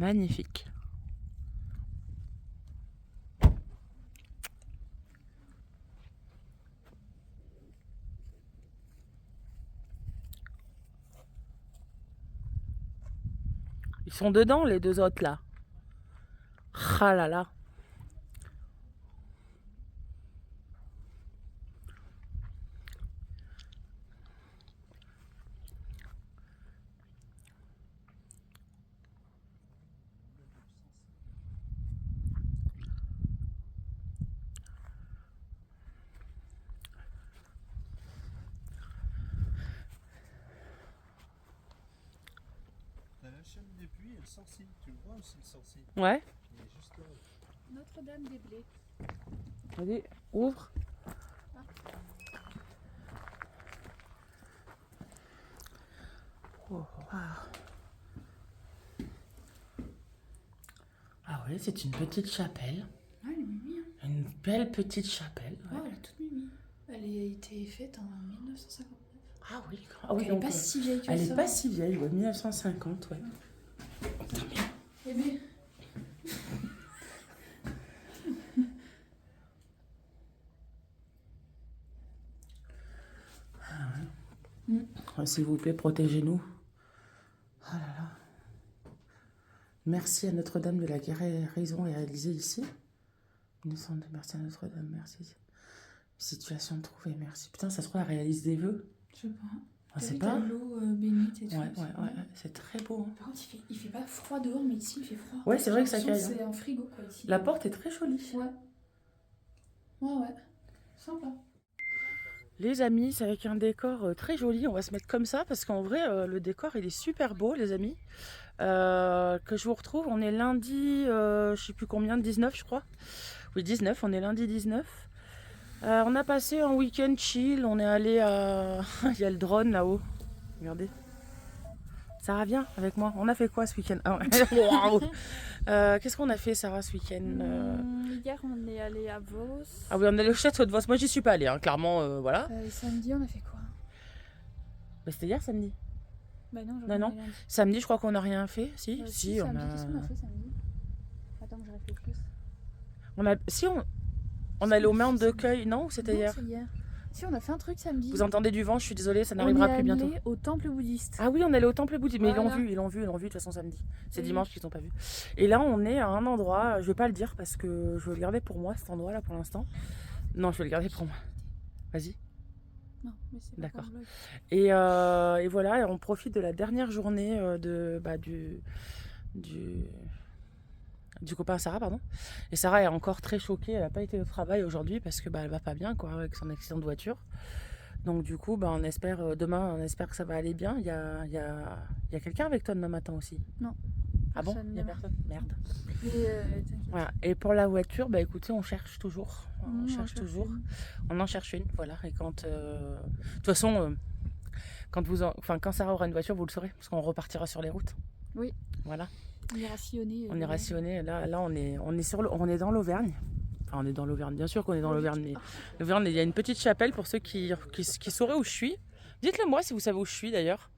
Magnifique. Ils sont dedans, les deux autres, là. Ah là là. T'as la chaîne des puits et le Sancy. Tu le vois aussi, le Sancy. Ouais. Il est juste là. Notre-Dame des Blés. Vas-y, ouvre. Oh, wow. Ah ouais, c'est une petite chapelle. Ah, elle est mimi, hein. Une belle petite chapelle. Ouais. Oh, elle est toute mimi. Elle a été faite en 1959. Ah oui, ah oui, Elle donc, est pas si vieille que ça. elle est pas si vieille, ouais, 1950, ouais. Oh, putain, merde. Eh bien, Oh, s'il vous plaît, protégez-nous. Ah là là. Merci à Notre-Dame de la guérison réalisée ici. Merci à Notre-Dame, merci. Situation trouvée, merci. Putain, ça se trouve, elle réalise des vœux. je sais pas. On sait T'as pas. l'eau bénite et tout. Ouais, c'est très beau. Hein. Par contre, il fait pas froid dehors, mais ici, il fait froid. Ouais, c'est vrai que J'ai ça l'impression caille, C'est un frigo, quoi, ici. La porte est très jolie. Ouais. Ouais. Sympa. Les amis, c'est avec un décor très joli. On va se mettre comme ça parce qu'en vrai, le décor, il est super beau, les amis. Que je vous retrouve, on est lundi, je sais plus combien, 19 je crois. Oui, 19, on est lundi 19. On a passé un week-end chill, on est allé à... Il y a le drone là-haut, regardez. Sarah, viens avec moi. On a fait quoi ce week-end? Waouh. Qu'est-ce qu'on a fait, Sarah, ce week-end? Hier, on est allé à Vos. Ah oui, on est allé au château de Vos. Moi, j'y suis pas allée, hein, clairement, voilà. Samedi, on a fait quoi? Bah, c'était hier, samedi. Bah non, Non, non. Samedi, je crois qu'on n'a rien fait. Si, si, on samedi, a... qu'est-ce qu'on a fait samedi? Attends, je réfléchisse. On est allé au Main de Cueil, non? Ou c'était Non, hier? c'est hier. Si, on a fait un truc samedi. Vous entendez du vent, je suis désolée, ça n'arrivera plus bientôt. On est allé au temple bouddhiste. Ah oui, on est allé au temple bouddhiste, mais Voilà. ils l'ont vu de toute façon samedi. C'est Oui. dimanche qu'ils n'ont pas vu. Et là, on est à un endroit, je vais pas le dire parce que je veux le garder pour moi, cet endroit-là pour l'instant. Non, je vais le garder pour moi. Vas-y. Non, mais c'est pas D'accord. pour le vlog. Et voilà, et on profite de la dernière journée du copain à Sarah, pardon. Et Sarah est encore très choquée, elle n'a pas été au travail aujourd'hui parce que elle va pas bien quoi, avec son accident de voiture. Donc du coup, on espère demain, on espère que ça va aller bien. Il y a quelqu'un avec toi demain matin aussi? Non. Ah bon? Personne, Il n'y a non. personne? Merde. T'inquiète. Voilà. Et pour la voiture, écoutez, on cherche toujours. On On cherche cherche toujours. une. On en cherche une, voilà. Et quand... de toute façon, quand Sarah aura une voiture, vous le saurez, parce qu'on repartira sur les routes. Oui. Voilà. On ira sillonner. On ira sillonner. Là on est dans l'Auvergne. Enfin, on est dans l'Auvergne. Bien sûr qu'on est dans l'Auvergne. Mais l'Auvergne, il y a une petite chapelle pour ceux qui sauraient où je suis. Dites-le moi si vous savez où je suis d'ailleurs.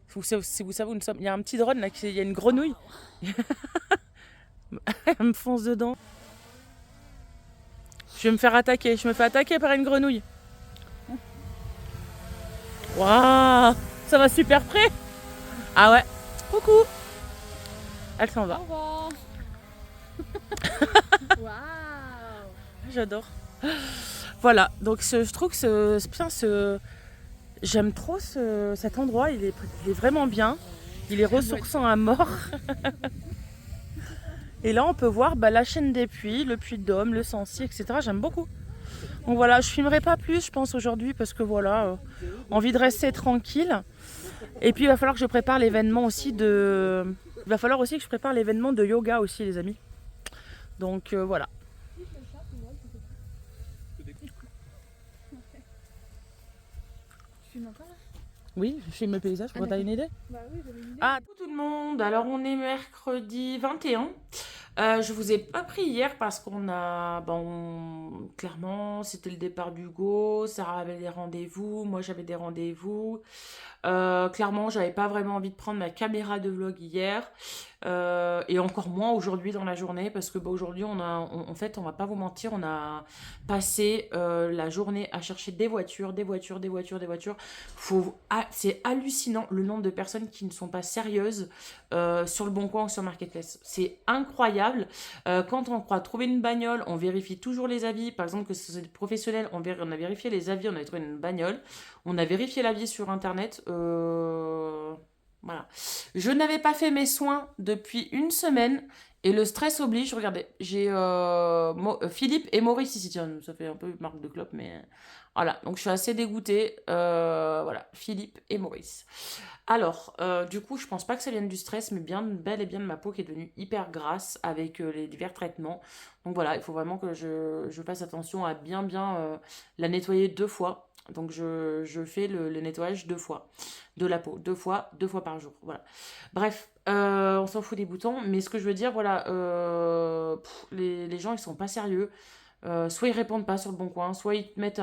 Si vous savez où nous sommes. Il y a un petit drone là, il y a une grenouille. Elle me fonce dedans. Je vais me faire attaquer. Je me fais attaquer par une grenouille. Waouh, ça va super près. Ah ouais. Coucou. Elle s'en va. Au revoir. Waouh. J'adore. Voilà. Donc je trouve que j'aime trop cet endroit. Il est vraiment bien. Il est ressourçant à mort. Et là, on peut voir la chaîne des puits, le puits de Dôme, le Sancy, etc. J'aime beaucoup. Donc voilà, je filmerai pas plus, je pense, aujourd'hui, parce que voilà, envie de rester tranquille. Et puis, il va falloir que je prépare l'événement aussi de... Il va falloir aussi que je prépare l'événement de yoga aussi, les amis. Donc voilà. Tu filmes encore là? Oui, je filme le paysage, Ah, t'as une idée? Bah oui, j'avais une idée. Ah, tout le monde, alors on est mercredi 21. Je vous ai pas pris hier parce qu'on a... clairement, c'était le départ d'Hugo, Sarah avait des rendez-vous, moi j'avais des rendez-vous. Clairement, j'avais pas vraiment envie de prendre ma caméra de vlog hier. Et encore moins aujourd'hui dans la journée parce que bah, aujourd'hui en fait on va pas vous mentir, on a passé la journée à chercher des voitures, des voitures, des voitures, des voitures. C'est hallucinant le nombre de personnes qui ne sont pas sérieuses sur le Bon Coin ou sur Marketplace. C'est incroyable. Quand on croit trouver une bagnole, on vérifie toujours les avis. Par exemple, que c'est professionnel, on a vérifié les avis, on a trouvé une bagnole. On a vérifié l'avis sur Internet. Voilà. Je n'avais pas fait mes soins depuis une semaine et le stress oblige. Regardez, j'ai Philippe et Maurice ici. Tiens, ça fait un peu marque de clope, mais voilà. Donc je suis assez dégoûtée. Voilà, Philippe et Maurice. Alors, du coup, je pense pas que ça vienne du stress, mais bien bel et bien de ma peau qui est devenue hyper grasse avec les divers traitements. Donc voilà, il faut vraiment que je fasse attention à bien la nettoyer 2 fois. Donc je fais le nettoyage 2 fois de la peau, 2 fois par jour. Voilà. Bref, on s'en fout des boutons, mais ce que je veux dire, voilà, les gens ils sont pas sérieux. Soit ils répondent pas sur le bon coin, soit ils te mettent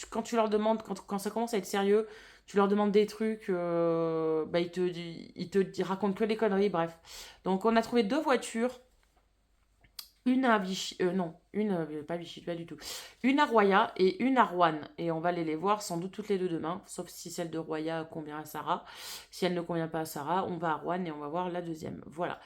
quand tu leur demandes, quand ça commence à être sérieux, tu leur demandes des trucs, bah ils te racontent que des conneries, bref. Donc on a trouvé 2 voitures, une à Vichy, non, pas Vichy, pas du tout. Une à Roya et une à Rouen. Et on va aller les voir sans doute toutes les deux demain, sauf si celle de Roya convient à Sarah. Si elle ne convient pas à Sarah, on va à Rouen et on va voir la deuxième. Voilà.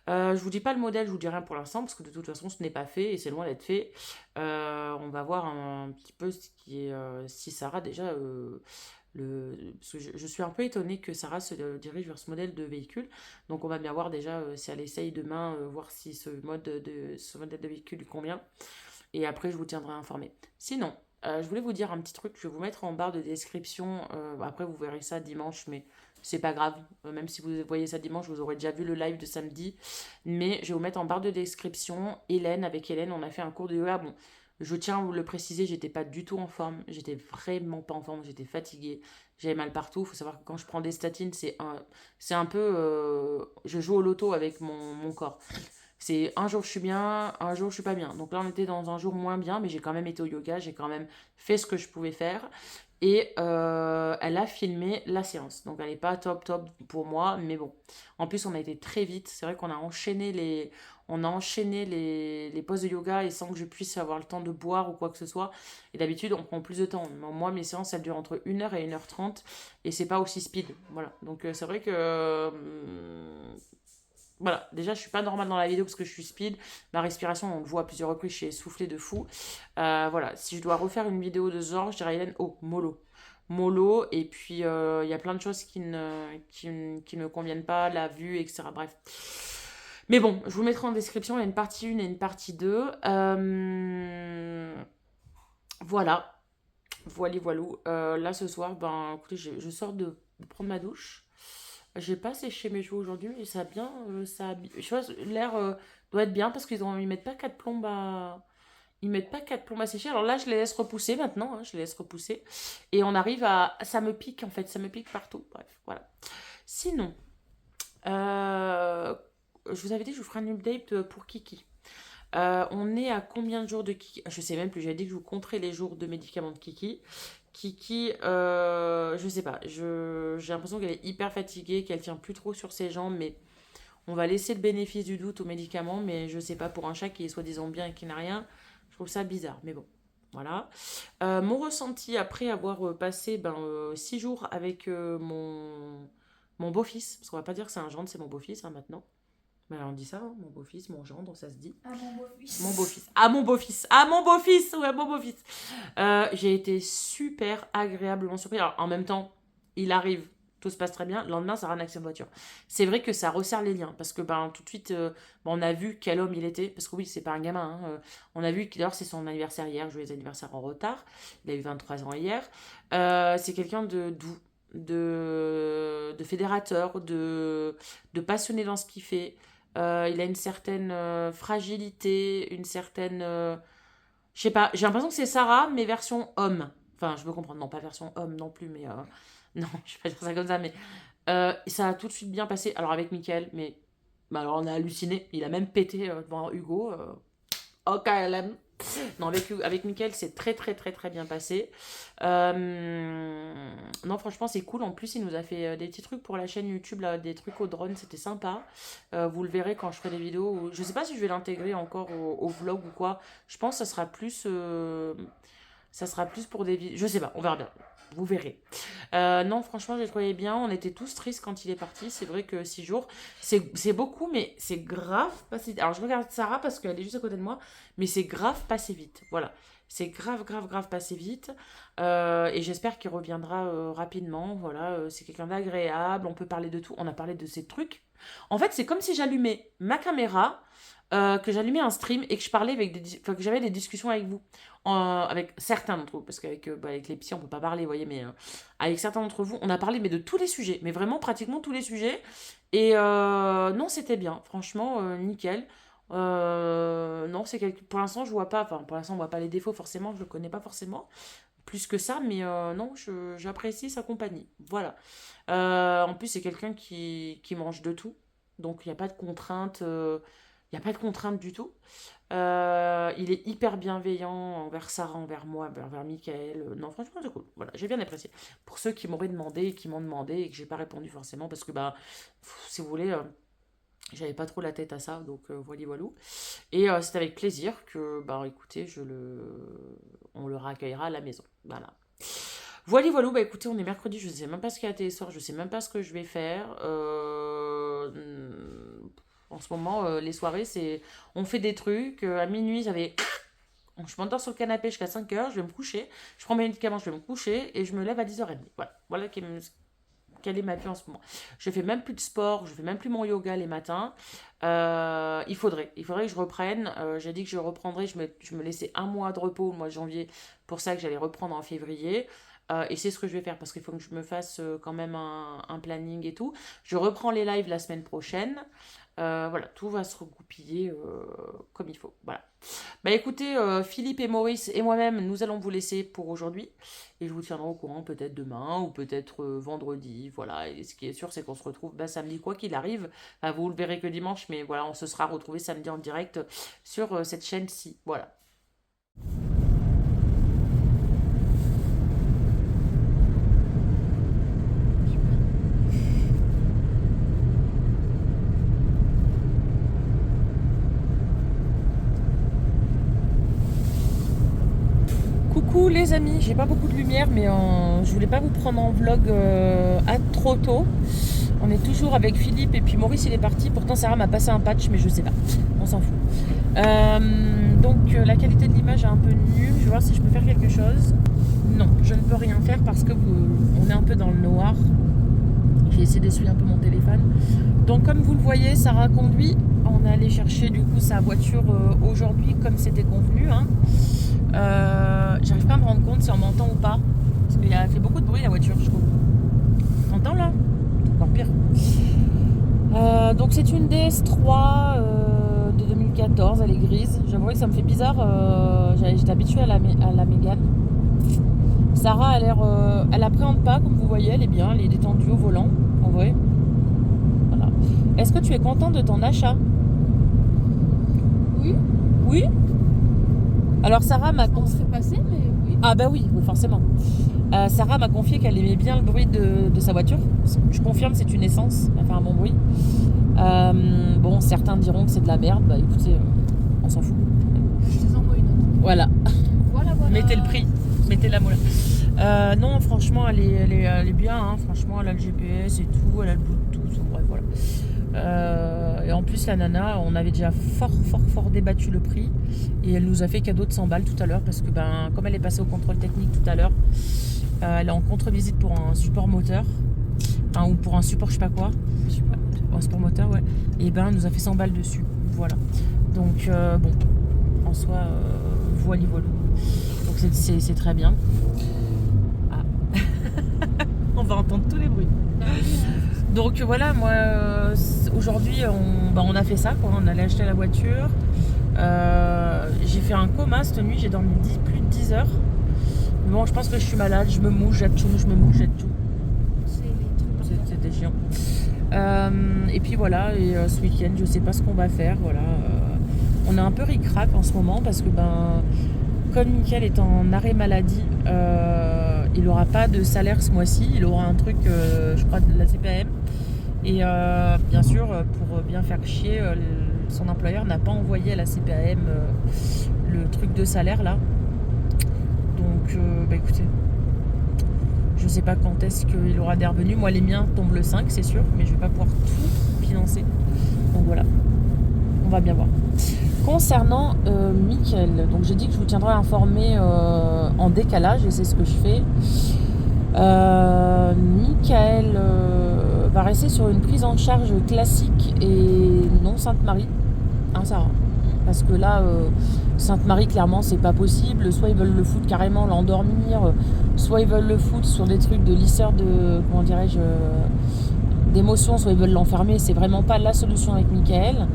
Je vous dis pas le modèle, je vous dis rien pour l'instant, parce que de toute façon ce n'est pas fait et c'est loin d'être fait. On va voir un petit peu ce qui est, si Sarah déjà parce que je suis un peu étonnée que Sarah se dirige vers ce modèle de véhicule. Donc on va bien voir déjà si elle essaye demain, voir si ce modèle de véhicule lui convient. Et après je vous tiendrai informé. Sinon, je voulais vous dire un petit truc, je vais vous mettre en barre de description. Après vous verrez ça dimanche, mais c'est pas grave. Même si vous voyez ça dimanche, vous aurez déjà vu le live de samedi. Mais je vais vous mettre en barre de description Hélène. Avec Hélène, on a fait un cours de yoga. Bon, je tiens à vous le préciser, j'étais pas du tout en forme. J'étais vraiment pas en forme. J'étais fatiguée. J'avais mal partout. Il faut savoir que quand je prends des statines, c'est un peu. Je joue au loto avec mon corps. C'est un jour je suis bien, un jour je suis pas bien. Donc là on était dans un jour moins bien, mais j'ai quand même été au yoga, j'ai quand même fait ce que je pouvais faire. Et elle a filmé la séance. Donc elle n'est pas top pour moi, mais bon. En plus on a été très vite. C'est vrai qu'on a enchaîné les poses de yoga et sans que je puisse avoir le temps de boire ou quoi que ce soit. Et d'habitude on prend plus de temps. Moi mes séances elles durent entre 1 heure et 1 h 30 et c'est pas aussi speed. Voilà. Donc c'est vrai que voilà, déjà je suis pas normale dans la vidéo parce que je suis speed. Ma respiration, on le voit à plusieurs reprises, je suis essoufflée de fou. Voilà, si je dois refaire une vidéo de ce genre, je dirais à Hélène, oh, mollo. Mollo, et puis il y a plein de choses qui ne me conviennent pas, la vue, etc. Bref. Mais bon, je vous mettrai en description, il y a une partie 1 et une partie 2. Voilà, voilou. Là ce soir, ben écoutez, je sors de prendre ma douche. J'ai pas séché mes cheveux aujourd'hui, mais ça a bien. Je vois, l'air doit être bien parce ils mettent pas 4 plombes à. Ils mettent pas 4 plombes à sécher. Alors là, je les laisse repousser maintenant. Je les laisse repousser. Et on arrive à. Ça me pique en fait. Ça me pique partout. Bref, voilà. Sinon, je vous avais dit que je vous ferai un update pour Kiki. On est à combien de jours de Kiki? Je sais même plus. J'avais dit que je vous compterais les jours de médicaments de Kiki. Kiki, je sais pas. J'ai l'impression qu'elle est hyper fatiguée, qu'elle tient plus trop sur ses jambes, mais on va laisser le bénéfice du doute aux médicaments. Mais je sais pas, pour un chat qui est soi-disant bien et qui n'a rien, je trouve ça bizarre. Mais bon, voilà. Mon ressenti après avoir passé 6 jours avec mon beau-fils, parce qu'on va pas dire que c'est un gendre, c'est mon beau-fils maintenant. Mais on dit ça, hein, mon beau-fils, mon gendre, ça se dit. Ah, mon beau-fils. Mon beau-fils. Ah, mon beau-fils. Ah, mon beau-fils. Ouais, mon beau-fils. J'ai été super agréablement surpris. Alors, en même temps, il arrive, tout se passe très bien. Le lendemain, ça a un accident de voiture. C'est vrai que ça resserre les liens. Parce que, tout de suite, on a vu quel homme il était. Parce que oui, c'est pas un gamin. Hein. On a vu que d'ailleurs, c'est son anniversaire hier. Joyeux anniversaire en retard. Il a eu 23 ans hier. C'est quelqu'un de doux, de fédérateur, de passionné dans ce qu'il fait. Il a une certaine fragilité, une certaine. Je sais pas, j'ai l'impression que c'est Sarah, mais version homme. Enfin, je veux comprendre, non, pas version homme non plus, mais. Non, je vais pas dire ça comme ça, mais. Ça a tout de suite bien passé. Alors, avec Mickaël, mais. Alors, on a halluciné. Il a même pété devant Hugo. Oh, KLM. Non, avec Mickaël, c'est très bien passé. Non, franchement, c'est cool. En plus, il nous a fait des petits trucs pour la chaîne YouTube, là, des trucs au drone, c'était sympa. Vous le verrez quand je ferai des vidéos. Je sais pas si je vais l'intégrer encore au vlog ou quoi. Je pense que ça sera plus pour des vidéos. Je sais pas, on verra bien. Vous verrez. Non, franchement, j'ai trouvé bien. On était tous tristes quand il est parti. C'est vrai que 6 jours, c'est beaucoup, mais c'est grave passé. Alors, je regarde Sarah parce qu'elle est juste à côté de moi, mais c'est grave passé vite. Voilà. C'est grave passé vite. Et j'espère qu'il reviendra rapidement. Voilà. C'est quelqu'un d'agréable. On peut parler de tout. On a parlé de ces trucs. En fait, c'est comme si j'allumais ma caméra, que j'allumais un stream et que je parlais que j'avais des discussions avec vous. Avec certains d'entre vous, parce qu'avec avec les psys, on peut pas parler, vous voyez, mais avec certains d'entre vous, on a parlé mais de tous les sujets, mais vraiment pratiquement tous les sujets. Et non, c'était bien, franchement, nickel. Non, pour l'instant, je vois pas, enfin, pour l'instant, on voit pas les défauts forcément, je le connais pas forcément plus que ça, mais non, j'apprécie sa compagnie. Voilà. En plus, c'est quelqu'un qui mange de tout, donc il n'y a pas de contrainte. Il n'y a pas de contrainte du tout. Il est hyper bienveillant envers Sarah, envers moi, envers Mickaël. Non, franchement, c'est cool. Voilà, j'ai bien apprécié. Pour ceux qui m'auraient demandé, et qui m'ont demandé, et que j'ai pas répondu forcément, parce que, si vous voulez, j'avais pas trop la tête à ça, donc voilà, voilà. Et c'est avec plaisir que, écoutez, on le raccueillera à la maison. Voilà. Voilà, voilà, écoutez, on est mercredi, je sais même pas ce qu'il y a à télé soir, je sais même pas ce que je vais faire. En ce moment, les soirées, on fait des trucs. À minuit, je m'endors sur le canapé jusqu'à 5h, je vais me coucher. Je prends mes médicaments, je vais me coucher et je me lève à 10h30. Voilà quelle est ma vie en ce moment. Je fais même plus de sport, je fais même plus mon yoga les matins. Il faudrait que je reprenne. J'ai dit que je reprendrais, je me laissais un mois de repos, le mois de janvier, pour ça que j'allais reprendre en février. Et c'est ce que je vais faire parce qu'il faut que je me fasse quand même un planning et tout. Je reprends les lives la semaine prochaine. Voilà, tout va se recoupiller comme il faut. Voilà. Écoutez, Philippe et Maurice et moi-même, nous allons vous laisser pour aujourd'hui. Et je vous tiendrai au courant peut-être demain ou peut-être vendredi. Voilà. Et ce qui est sûr, c'est qu'on se retrouve samedi, quoi qu'il arrive. Enfin, vous le verrez que dimanche, mais voilà, on se sera retrouvés samedi en direct sur cette chaîne-ci. Voilà. Coucou les amis, j'ai pas beaucoup de lumière mais je voulais pas vous prendre en vlog trop tôt. On est toujours avec Philippe et puis Maurice il est parti, pourtant Sarah m'a passé un patch mais je sais pas, on s'en fout. Donc la qualité de l'image est un peu nulle, je vais voir si je peux faire quelque chose. Non, je ne peux rien faire parce que on est un peu dans le noir. J'ai essayé d'essuyer un peu mon téléphone. Donc comme vous le voyez, Sarah conduit. On est allé chercher du coup sa voiture aujourd'hui comme c'était convenu. J'arrive pas à me rendre compte si on m'entend ou pas. Parce qu'il a fait beaucoup de bruit la voiture, je trouve. T'entends là? Encore pire. Donc c'est une DS3 de 2014, elle est grise. J'avoue que ça me fait bizarre. J'étais habituée à la Mégane. Sarah elle appréhende pas, comme vous voyez, elle est bien, elle est détendue au volant, en vrai. Voilà. Est-ce que tu es content de ton achat? Oui. Oui? Alors Sarah m'a On se fait passer, mais oui. Ah bah oui, forcément. Sarah m'a confié qu'elle aimait bien le bruit de sa voiture. Je confirme, c'est une essence, elle fait un bon bruit. Bon, certains diront que c'est de la merde. Écoutez, on s'en fout. Je vous envoie une autre. Voilà. Voilà. Mettez le prix, mettez la mola. Non, franchement, elle est bien. Hein. Franchement, elle a le GPS et tout, elle a le Bluetooth, bref, voilà. Et en plus la nana, on avait déjà fort débattu le prix et elle nous a fait cadeau de 100 balles tout à l'heure parce que comme elle est passée au contrôle technique tout à l'heure, elle est en contre-visite pour un support moteur, ou pour un support je sais pas quoi, un support moteur, ouais, et elle nous a fait 100 balles dessus, voilà. Donc bon, en soi voilà. Donc c'est très bien. On va entendre tous les bruits. Donc voilà, moi aujourd'hui on a fait ça, quoi. On allait acheter la voiture. J'ai fait un coma cette nuit, j'ai dormi plus de 10 heures. Bon, je pense que je suis malade, je me mouche, j'atchoum, C'était chiant. Et puis voilà, et ce week-end je sais pas ce qu'on va faire, voilà. On est un peu ric-rac en ce moment parce que comme Mickaël est en arrêt maladie, il n'aura pas de salaire ce mois-ci. Il aura un truc, je crois, de la CPAM. Et bien sûr, pour bien faire chier, son employeur n'a pas envoyé à la CPAM le truc de salaire là. Donc, écoutez, je sais pas quand est-ce qu'il aura des revenus. Moi, les miens tombent le 5, c'est sûr, mais je vais pas pouvoir tout financer. Donc voilà, on va bien voir. Concernant Mickaël, donc j'ai dit que je vous tiendrai informé en décalage, et c'est ce que je fais. Mickaël va rester sur une prise en charge classique et non Sainte-Marie, hein, Sarah, parce que là Sainte-Marie clairement c'est pas possible. Soit ils veulent le foutre carrément l'endormir, soit ils veulent le foutre sur des trucs de lisseur de, comment dirais-je, d'émotions, soit ils veulent l'enfermer. C'est vraiment pas la solution avec Mickaël.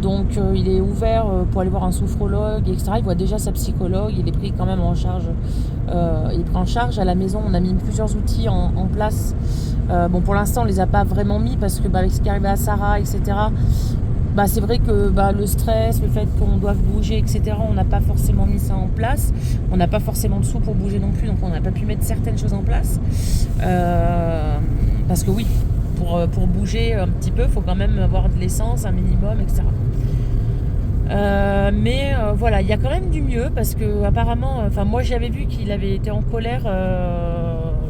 Donc il est ouvert pour aller voir un sophrologue, etc. Il voit déjà sa psychologue, il est pris quand même en charge. Il est pris en charge à la maison. On a mis plusieurs outils en place. Bon, pour l'instant on les a pas vraiment mis parce que avec ce qui est arrivé à Sarah, etc. C'est vrai que le stress, le fait qu'on doive bouger, etc. On n'a pas forcément mis ça en place. On n'a pas forcément de sous pour bouger non plus, donc on n'a pas pu mettre certaines choses en place. Parce que oui, pour bouger un petit peu, il faut quand même avoir de l'essence, un minimum, etc. Mais voilà, il y a quand même du mieux parce que apparemment, moi j'avais vu qu'il avait été en colère.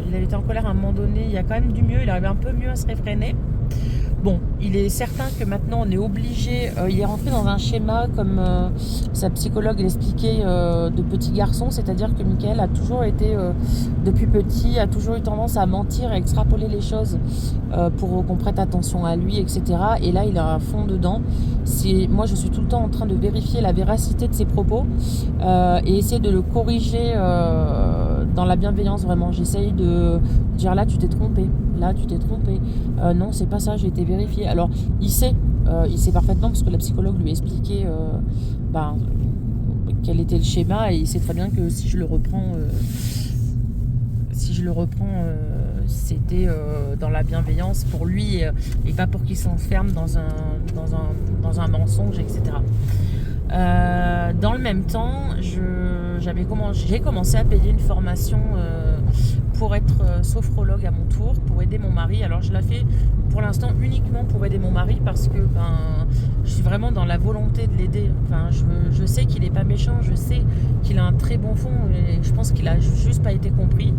Il avait été en colère à un moment donné. Il y a quand même du mieux. Il arrive un peu mieux à se réfréner. Bon, il est certain que maintenant on est obligé. Il est rentré dans un schéma comme sa psychologue l'expliquait de petit garçon, c'est-à-dire que Mickaël a toujours été depuis petit, a toujours eu tendance à mentir, à extrapoler les choses pour qu'on prête attention à lui, etc. Et là, il est à fond dedans. Moi, je suis tout le temps en train de vérifier la véracité de ses propos et essayer de le corriger dans la bienveillance, vraiment. J'essaye de dire là, tu t'es trompé. Là, tu t'es trompé. Non, c'est pas ça, j'ai été vérifié. Alors, il sait parfaitement parce que la psychologue lui a expliqué quel était le schéma et il sait très bien que si je le reprends, c'était dans la bienveillance pour lui et pas pour qu'il s'enferme dans un mensonge, etc. Dans le même temps, j'ai commencé à payer une formation pour être sophrologue à mon tour, pour aider mon mari. Alors je la fais pour l'instant uniquement pour aider mon mari parce que je suis vraiment dans la volonté de l'aider. Je sais qu'il n'est pas méchant, je sais qu'il a un très bon fond et je pense qu'il a juste pas été compris.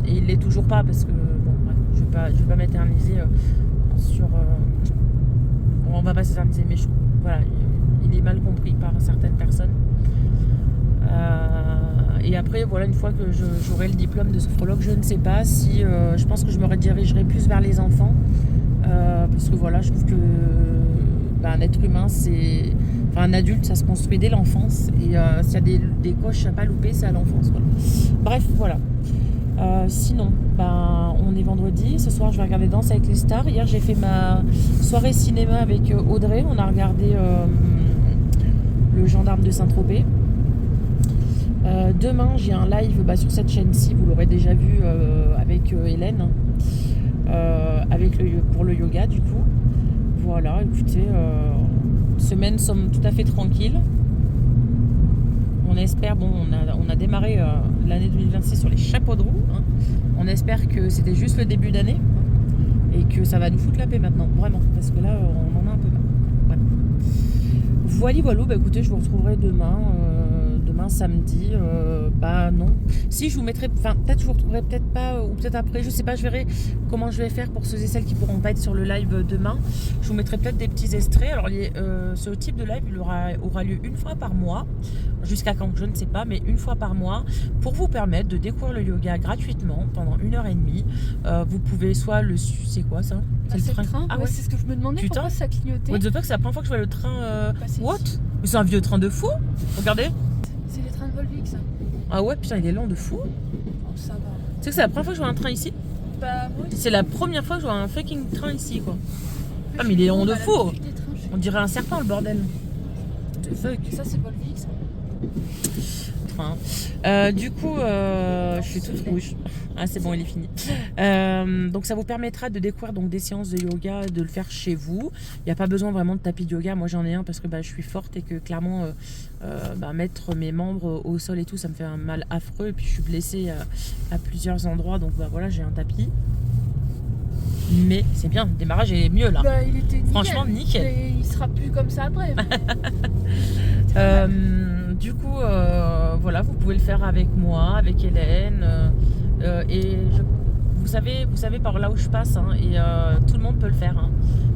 Et il l'est toujours pas parce que je vais pas m'éterniser sur. On va pas s'éterniser, mais voilà, il est mal compris par certaines personnes. Et après, voilà, une fois que j'aurai le diplôme de sophrologue, je ne sais pas si je pense que je me redirigerai plus vers les enfants parce que voilà, je trouve que un être humain, un adulte, ça se construit dès l'enfance et s'il y a des coches à pas louper, c'est à l'enfance. Voilà. Bref, voilà. Sinon, on est vendredi. Ce soir, je vais regarder Danse avec les stars. Hier, j'ai fait ma soirée cinéma avec Audrey. On a regardé Le Gendarme de Saint-Tropez. Demain, j'ai un live sur cette chaîne-ci. Vous l'aurez déjà vu avec Hélène, pour le yoga, du coup. Voilà, écoutez, semaine somme tout à fait tranquille. On espère, on a démarré l'année 2026 sur les chapeaux de roue. Hein. On espère que c'était juste le début d'année et que ça va nous foutre la paix maintenant, vraiment, parce que là, on en a un peu marre. Ouais. Voilà, écoutez, je vous retrouverai demain samedi. Non. Si, je vous mettrai, peut-être je vous retrouverai, peut-être pas, ou peut-être après, je sais pas, je verrai comment je vais faire pour ceux et celles qui pourront pas être sur le live demain. Je vous mettrai peut-être des petits extraits. Alors, ce type de live, il aura lieu une fois par mois. Jusqu'à quand, je ne sais pas, mais une fois par mois, pour vous permettre de découvrir le yoga gratuitement pendant 1h30. Vous pouvez soit c'est quoi ça? C'est le train. Ah ouais, c'est ce que je me demandais. Putain. Pourquoi ça clignotait. What the fuck, c'est la première fois que je vois le train. What? Mais c'est un vieux train de fou. Regardez. C'est les trains de Volvic, ça. Ah ouais, putain, il est lent de fou. Oh, ça va. Tu sais que c'est la première fois que je vois un train ici? Moi aussi. C'est la première fois que je vois un fucking train ici, quoi. Ah, mais il est lent de fou. On dirait un serpent, le bordel. What the fuck. Ça, c'est Volvic, ça. peut-être. Hein. Du coup, je suis toute rouge. Ah, c'est bon, il est fini. Donc, ça vous permettra de découvrir donc, des séances de yoga, de le faire chez vous. Il n'y a pas besoin vraiment de tapis de yoga. Moi, j'en ai un parce que je suis forte et que clairement, mettre mes membres au sol et tout, ça me fait un mal affreux. Et puis, je suis blessée à plusieurs endroits. Donc, voilà, j'ai un tapis. Mais c'est bien, le démarrage est mieux là. Bah, il était nickel. Franchement, nickel. Mais il sera plus comme ça après. Du coup, voilà, vous pouvez le faire avec moi, avec Hélène. Vous savez par là où je passe, hein, et tout le monde peut le faire. Hein.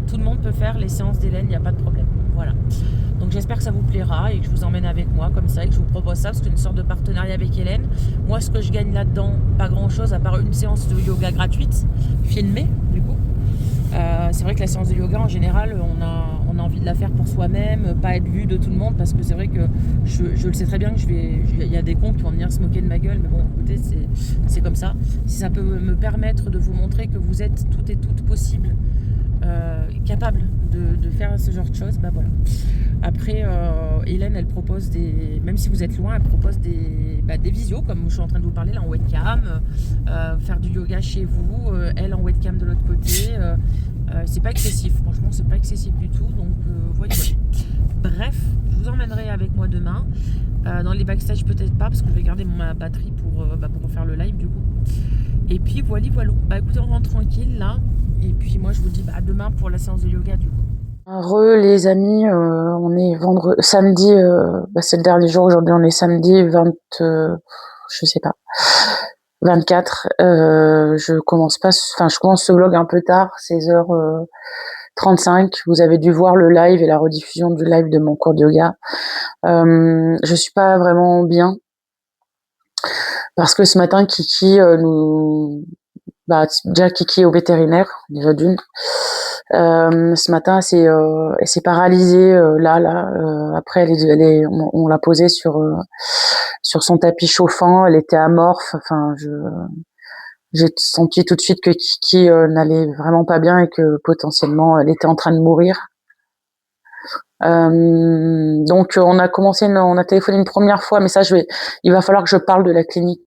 Tout le monde peut faire les séances d'Hélène, il n'y a pas de problème. Voilà. Donc j'espère que ça vous plaira et que je vous emmène avec moi comme ça et que je vous propose ça parce que c'est une sorte de partenariat avec Hélène. Moi, ce que je gagne là-dedans, pas grand-chose à part une séance de yoga gratuite, filmée du coup. C'est vrai que la séance de yoga en général on a envie de la faire pour soi-même, pas être vu de tout le monde parce que c'est vrai que je le sais très bien que il y a des cons qui vont venir se moquer de ma gueule, mais bon écoutez c'est comme ça. Si ça peut me permettre de vous montrer que vous êtes toutes et toutes possibles, capables de faire ce genre de choses, bah voilà. Après, Hélène, elle propose même si vous êtes loin, elle propose des visios, comme je suis en train de vous parler là en webcam, faire du yoga chez vous, elle en webcam de l'autre côté. C'est pas excessif, franchement, c'est pas excessif du tout. Donc, voilà. Bref, je vous emmènerai avec moi demain. Dans les backstage, peut-être pas, parce que je vais garder ma batterie pour faire le live du coup. Et puis, voilà. Bah écoutez, on rentre tranquille là. Et puis, moi, je vous dis à demain pour la séance de yoga du coup. Les amis, on est samedi, c'est le dernier jour, aujourd'hui on est samedi 20, je sais pas, 24. Je commence ce vlog un peu tard, 16h35. Vous avez dû voir le live et la rediffusion du live de mon cours de yoga. Je suis pas vraiment bien parce que ce matin Kiki déjà Kiki est au vétérinaire, déjà d'une. Ce matin, elle s'est paralysée après, on l'a posée sur son tapis chauffant. Elle était amorphe. Enfin, j'ai senti tout de suite que Kiki n'allait vraiment pas bien et que potentiellement elle était en train de mourir. Donc on a téléphoné une première fois, mais ça, il va falloir que je parle de la clinique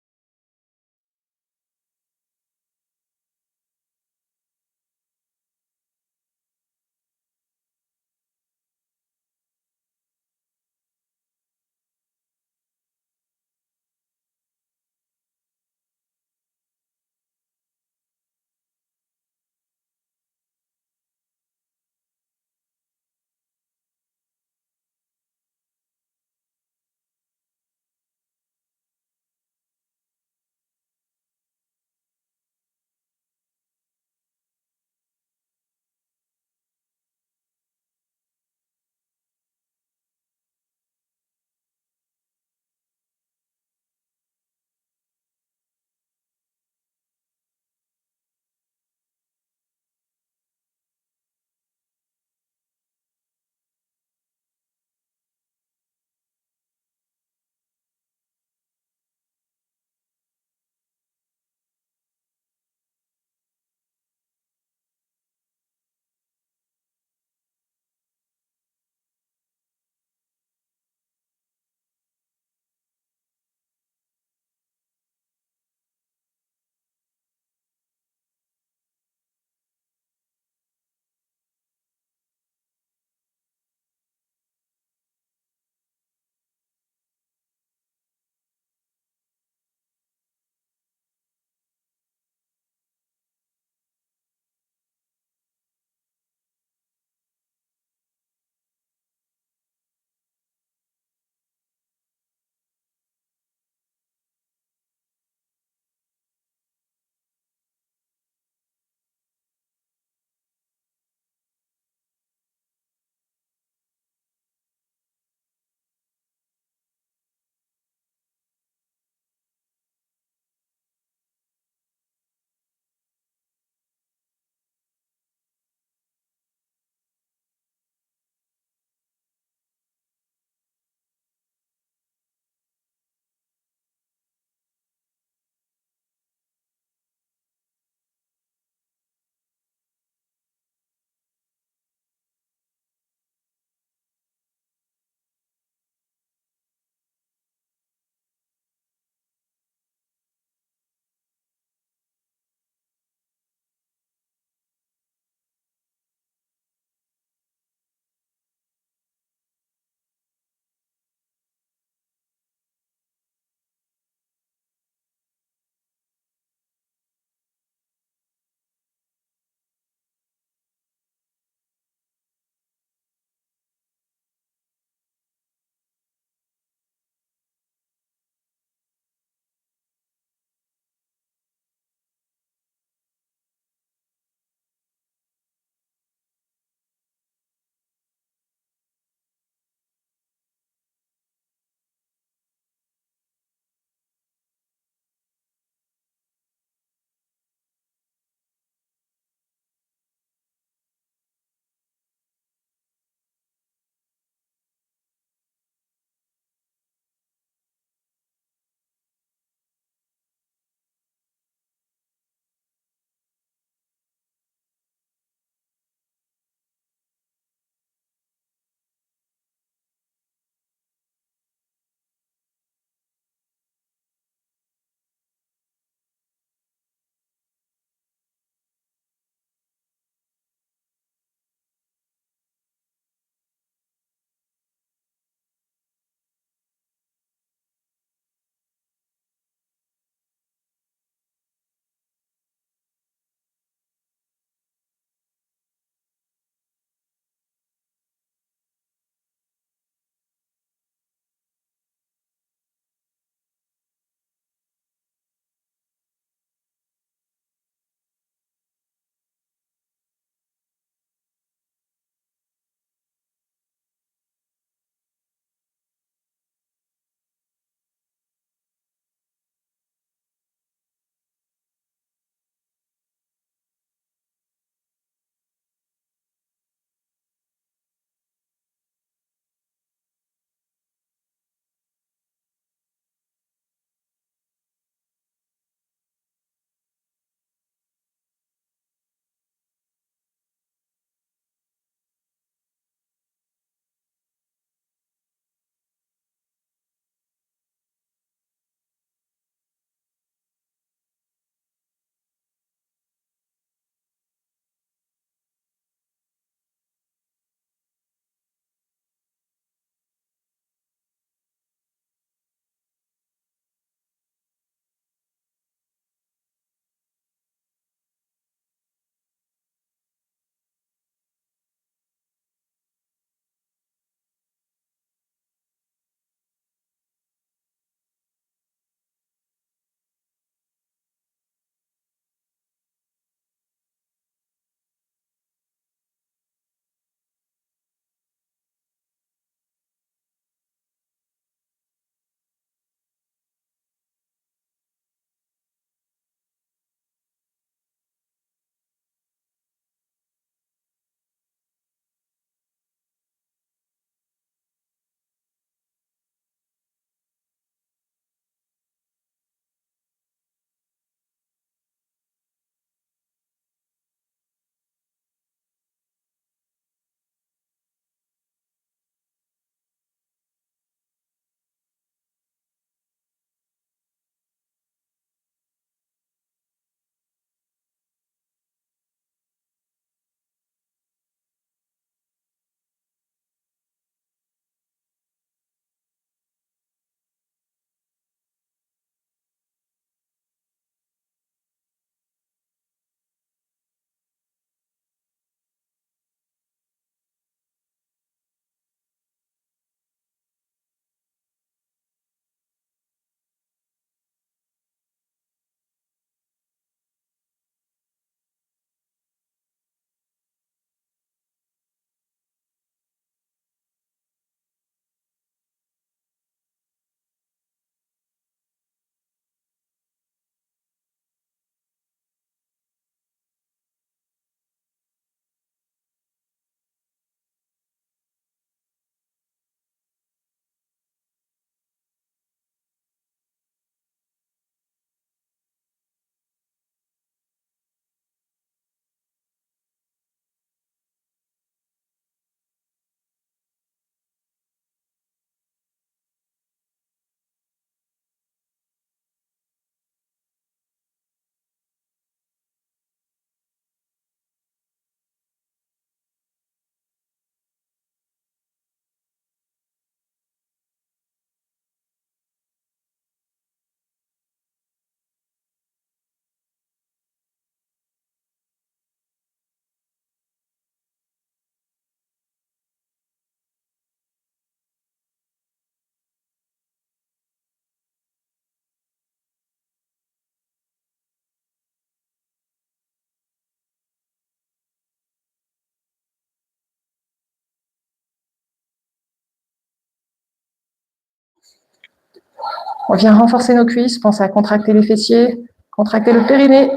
On vient renforcer nos cuisses. Pensez à contracter les fessiers, contracter le périnée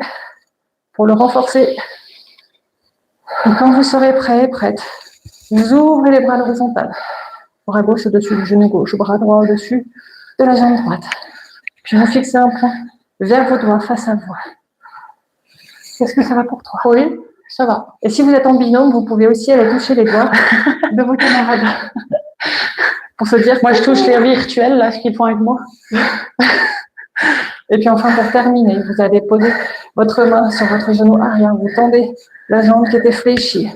pour le renforcer. Et quand vous serez prêt, prête, vous ouvrez les bras à l'horizontale. Bras gauche au-dessus du genou gauche, bras droit au-dessus de la jambe droite. Puis vous fixez un point vers vos doigts, face à vous. Est-ce que ça va pour toi? Oui, ça va. Et si vous êtes en binôme, vous pouvez aussi aller toucher les doigts de vos camarades. Pour se dire, moi je touche les virtuels, là, ce qu'ils font avec moi. Et puis enfin, pour terminer, vous allez poser votre main sur votre genou arrière, vous tendez la jambe qui était fléchie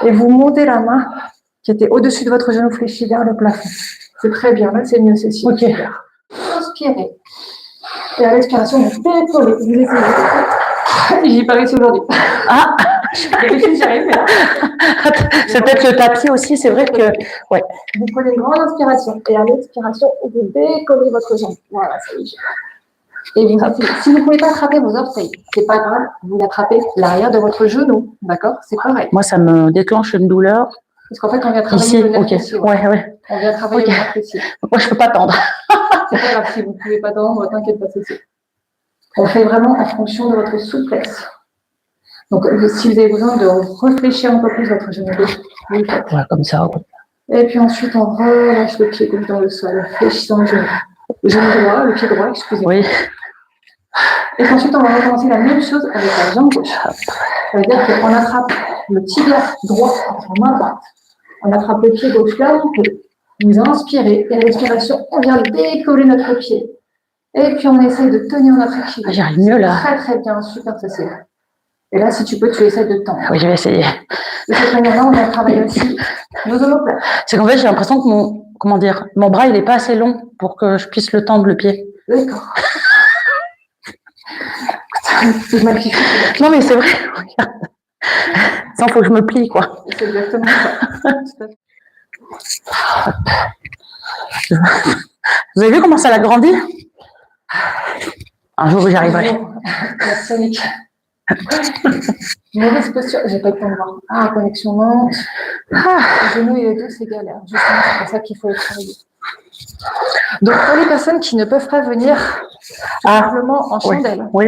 et vous montez la main qui était au-dessus de votre genou fléchi vers le plafond. C'est très bien, là c'est mieux, c'est sûr. Ok. Inspirez. Et à l'expiration, vous décollez. Vous essayez. J'y ai pas réussi aujourd'hui. Ah, d'habitude j'y arrive, mais là. C'est peut-être le tapis aussi, c'est vrai que. Ouais. Vous prenez une grande inspiration et à l'expiration, vous décollez votre jambe. Voilà, ça y est. Et vous appuyez. Si vous ne pouvez pas attraper vos orteils, c'est pas grave, vous attrapez l'arrière de votre genou, d'accord? C'est pareil. Moi, ça me déclenche une douleur. Parce qu'en fait, on vient travailler Ici, le nerf ok. fessier. Ouais. On vient travailler le nerf fessier. Moi, je peux pas tendre. C'est pas grave, si vous ne pouvez pas tendre, t'inquiète pas, c'est. On fait vraiment en fonction de votre souplesse. Donc, si vous avez besoin de réfléchir un peu plus votre genou gauche, vous le faites. Ouais, comme ça. Et puis ensuite, on relâche le pied gauche dans le sol, fléchissant le genou. Le genou droit, le pied droit, excusez-moi. Oui. Et ensuite, on va recommencer la même chose avec la jambe gauche. Ça veut dire qu'on attrape le tibia droit en main droite. On attrape le pied gauche là, on peut. Vous inspirez, et à l'expiration, on vient décoller notre pied. Et puis, on essaye de tenir notre équilibre. Ah, j'arrive mieux là. Très, très bien, super facile. Et là, si tu peux, tu essaies de tendre. Oui, je vais essayer. De cette manière-là, on va travailler aussi nos omoplates. C'est qu'en fait, j'ai l'impression que mon bras, il n'est pas assez long pour que je puisse le tendre le pied. D'accord. C'est magnifique. Non, mais c'est vrai. Regarde. Ça, il faut que je me plie, quoi. C'est exactement ça. Vous avez vu comment ça l'a grandi? Un jour, j'y arriverai. Merci, Annick. Mauvaise posture, j'ai pas eu le temps de voir. Ah, connexion lente. Le genou et les dos, c'est galère. Justement, c'est pour ça qu'il faut être travaillé. Donc, pour les personnes qui ne peuvent pas venir simplement en chandelle, Oui.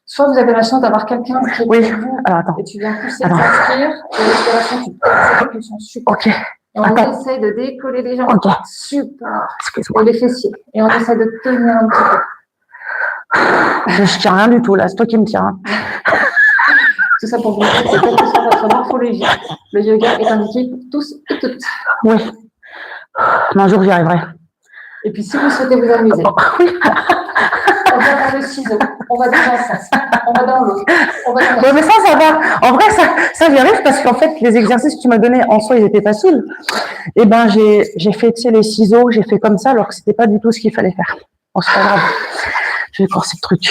soit vous avez la chance d'avoir quelqu'un qui est avec vous, Alors, attends. et tu viens pousser, t'inspires, et l'expiration, tu passes cette impulsion. Super. Ok. Et on essaie de décoller les jambes. Ok. Super. Excuse-moi. Et les fessiers. Et on essaie de tenir un petit peu. Je tiens rien du tout, là. C'est toi qui me tiens. Tout ça pour vous dire que c'est quelle que soit votre morphologie. Le yoga est un équipe tous et toutes. Oui. Un jour, j'y arriverai. Et puis, si vous souhaitez vous amuser, Oui. on va faire le ciseau, on va dans un sens, on va dans l'autre, on va dans Ouais, mais ça va. En vrai, ça j'y arrive parce qu'en fait, les exercices que tu m'as donnés, en soi, ils étaient faciles. Et ben, j'ai fait, tu sais, les ciseaux, j'ai fait comme ça, alors que c'était pas du tout ce qu'il fallait faire. Bon, c'est pas grave. Je vais corser le truc.